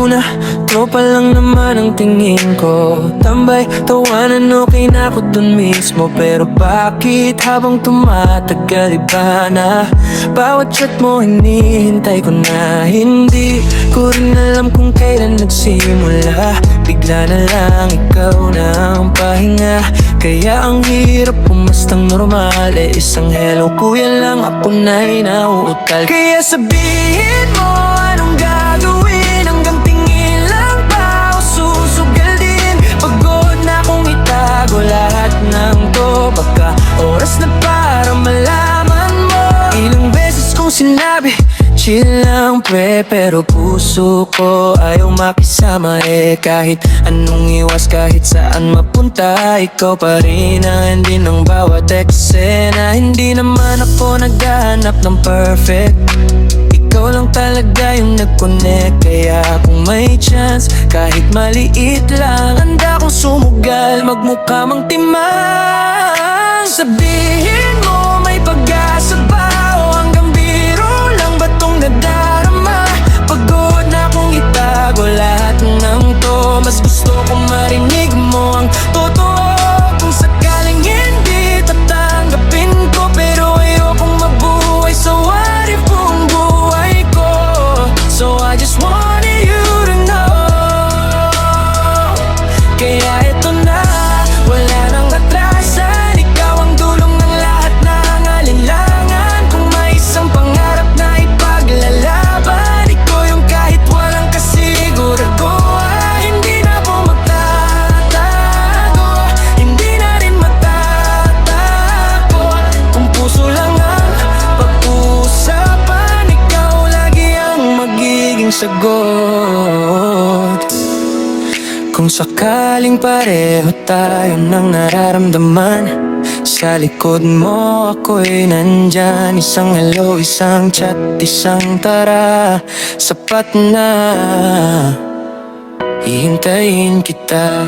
una, tropa lang naman ang tingin ko. Tambay, tawanan, okay na ako dun mismo. Pero bakit habang tumatagal iba na? Bawat chat mo hinihintay ko na. Hindi ko rin alam kung kailan nagsimula. Bigla na lang ikaw na ang pahinga. Kaya ang hirap pumastang normal. Isang hello kuya lang, ako na'y nauutal. Kaya sabihin mo anong gagawin. Hanggang tingin lang ba o susugal din? Pagod na kong itago lahat ng to. Baka oras na para malaman mo. Ilang beses kong sinabi chill lang pre, pero puso ko ayaw makisama kahit anong iwas, kahit saan mapunta, ikaw pa rin ang hindi ng bawat eksena. Hindi naman ako naghahanap ng perfect, ikaw lang talaga yung nag-connect. Kaya kung may chance, kahit maliit lang, handa kong sumugal, magmukha mang timang. Sabihin mo may pag-asa ba o hanggang biro lang ba tong nadarama? Pagod na kong itago lahat ng to. Mas gusto kong marinig mo ang totoo. Kung sakaling hindi tatanggapin ko, pero ayokong mabuhay sa what if buong buhay ko. So I just wanted you to know. Kaya eto na, wala nang atrasan. Ikaw ang dulong ng lahat ng alinlangan. Kung may isang pangarap na ipaglalaban, ikaw yung kahit walang kasigurado. Hindi na po magtatago, hindi na rin matatakot. Kung puso lang ang pag-uusapan, ikaw lagi ang magiging sagot. Kung sakaling pareho tayo ng nararamdaman, sa likod mo ako'y nandyan. Isang hello, isang chat, isang tara, sapat na. Hihintayin kita.